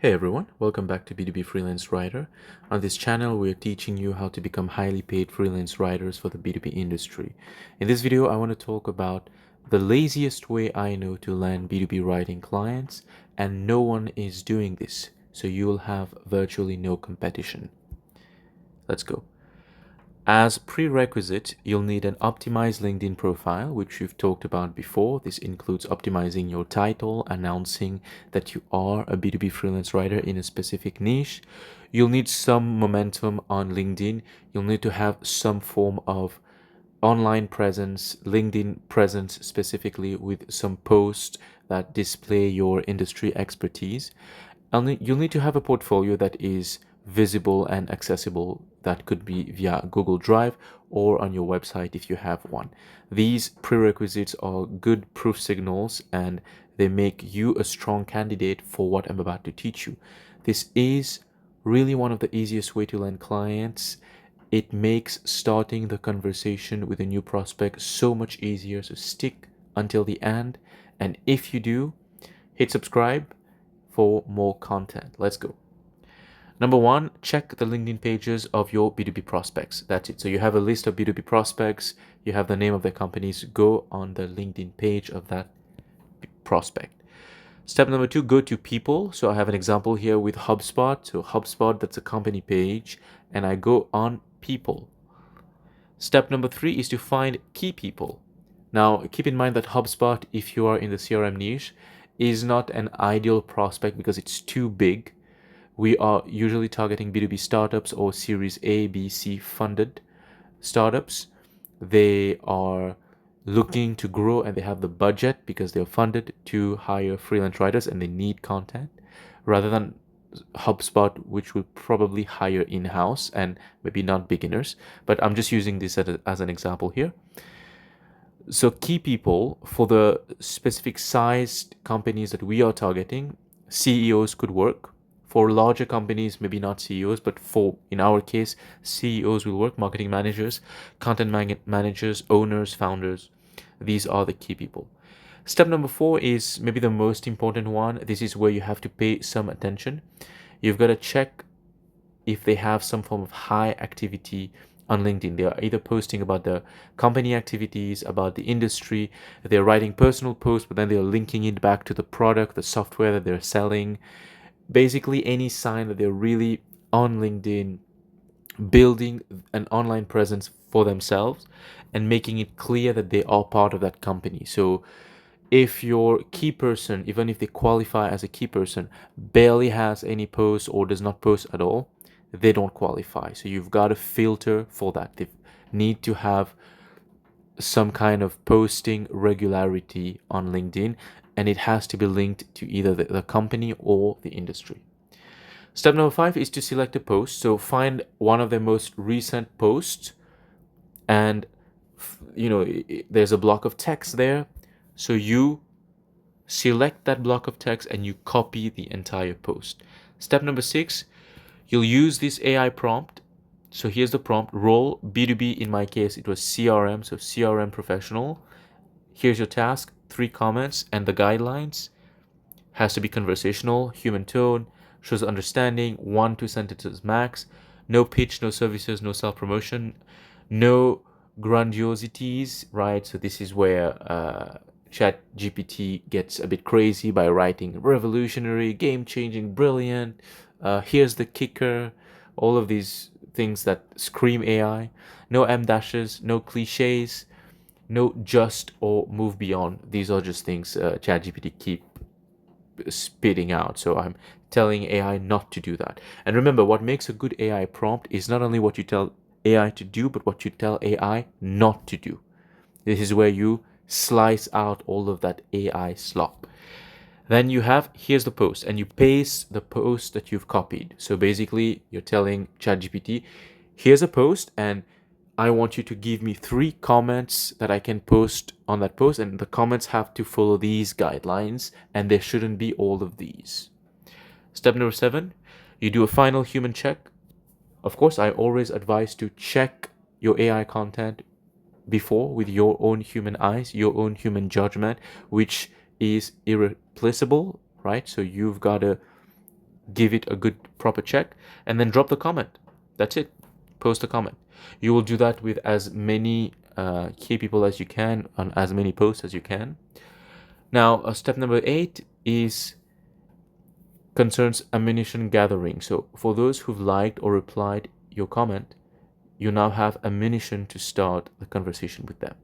Hey everyone, welcome back to B2B Freelance Writer. On this channel, we're teaching you how to become highly paid freelance writers for the B2B industry. In this video, I want to talk about the laziest way I know to land B2B writing clients, and no one is doing this, so you will have virtually no competition. Let's go. As prerequisite, you'll need an optimized LinkedIn profile, which we've talked about before. This includes optimizing your title, announcing that you are a B2B freelance writer in a specific niche. You'll need some momentum on LinkedIn. You'll need to have some form of online presence, LinkedIn presence specifically, with some posts that display your industry expertise. You'll need to have a portfolio that is visible and accessible. That could be via Google Drive or on your website if you have one. These prerequisites are good proof signals and they make you a strong candidate for what I'm about to teach you. This is really one of the easiest way to land clients. It makes starting the conversation with a new prospect so much easier, so stick until the end. And if you do, hit subscribe for more content. Let's go. Number one, check the LinkedIn pages of your B2B prospects. That's it. So you have a list of B2B prospects, you have the name of their companies, go on the LinkedIn page of that prospect. Step number two, go to people. So I have an example here with HubSpot. So HubSpot, that's a company page, and I go on people. Step number three is to find key people. Now, keep in mind that HubSpot, if you are in the CRM niche, is not an ideal prospect because it's too big. We are usually targeting B2B startups or Series A, B, C funded startups. They are looking to grow and they have the budget because they're funded to hire freelance writers and they need content, rather than HubSpot, which will probably hire in-house and maybe not beginners. But I'm just using this as an example here. So key people for the specific sized companies that we are targeting, CEOs could work. For larger companies, maybe not CEOs, but in our case, CEOs will work, marketing managers, content managers, owners, founders. These are the key people. Step number four is maybe the most important one. This is where you have to pay some attention. You've got to check if they have some form of high activity on LinkedIn. They are either posting about the company activities, about the industry, they're writing personal posts, but then they're linking it back to the product, the software that they're selling. Basically, any sign that they're really on LinkedIn, building an online presence for themselves and making it clear that they are part of that company. So if your key person, even if they qualify as a key person, barely has any posts or does not post at all, they don't qualify. So you've got to filter for that. They need to have some kind of posting regularity on LinkedIn, and it has to be linked to either the company or the industry. Step number five is to select a post. So find one of their most recent posts, and there's a block of text there. So you select that block of text and you copy the entire post. Step number six, you'll use this AI prompt. So here's the prompt: role B2B. In my case, it was CRM, so CRM professional. Here's your task: 3 comments, and the guidelines has to be conversational, human tone, shows understanding, 1-2 sentences max, no pitch, no services, no self-promotion, no grandiosities, right? So this is where ChatGPT gets a bit crazy by writing revolutionary, game-changing, brilliant, here's the kicker, all of these things that scream AI. No M dashes, no cliches, no just or move beyond. These are just things ChatGPT keep spitting out. So I'm telling AI not to do that. And remember, what makes a good AI prompt is not only what you tell AI to do, but what you tell AI not to do. This is where you slice out all of that AI slop. Then here's the post, and you paste the post that you've copied. So basically, you're telling ChatGPT, here's a post, and I want you to give me 3 comments that I can post on that post, and the comments have to follow these guidelines, and there shouldn't be all of these. Step number 7, you do a final human check. Of course, I always advise to check your AI content before with your own human eyes, your own human judgment, which is irreplaceable, right? So you've got to give it a good proper check, and then drop the comment. That's it. Post a comment. You will do that with as many key people as you can on as many posts as you can. Now, step number 8 is concerns ammunition gathering. So for those who've liked or replied your comment, you now have ammunition to start the conversation with them.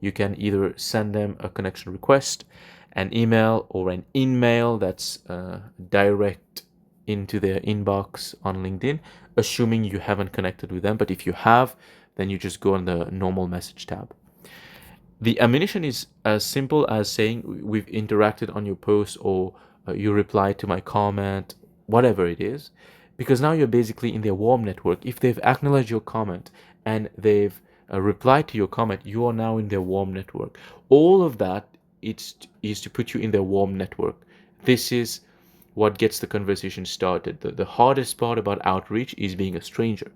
You can either send them a connection request, an email, or an in-mail that's direct into their inbox on LinkedIn, assuming you haven't connected with them. But if you have, then you just go on the normal message tab. The ammunition is as simple as saying we've interacted on your post, or you replied to my comment, whatever it is, because now you're basically in their warm network. If they've acknowledged your comment and they've replied to your comment, you are now in their warm network. All of that is to put you in their warm network. This is what gets the conversation started. The hardest part about outreach is being a stranger.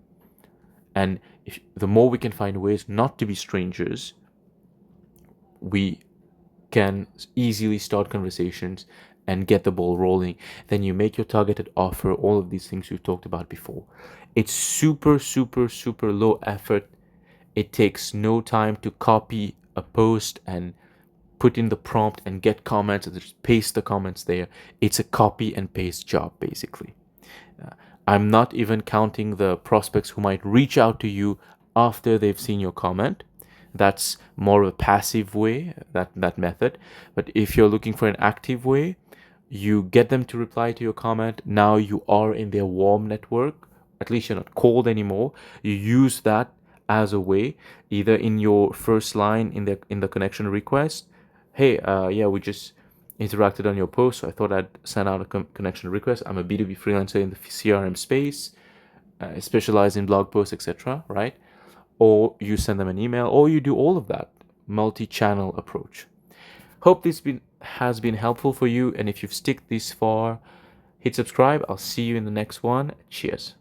And the more we can find ways not to be strangers, we can easily start conversations and get the ball rolling. Then you make your targeted offer, all of these things we've talked about before. It's super, super, super low effort. It takes no time to copy a post and put in the prompt and get comments and just paste the comments there. It's a copy and paste job, basically. I'm not even counting the prospects who might reach out to you after they've seen your comment. That's more of a passive way, that method. But if you're looking for an active way, you get them to reply to your comment. Now you are in their warm network. At least you're not cold anymore. You use that as a way, either in your first line in the connection request. Hey, yeah, we just interacted on your post, so I thought I'd send out a connection request. I'm a B2B freelancer in the CRM space. I specialize in blog posts, etc. Right? Or you send them an email, or you do all of that multi-channel approach. Hope this has been helpful for you, and if you've stick this far, hit subscribe. I'll see you in the next one. Cheers.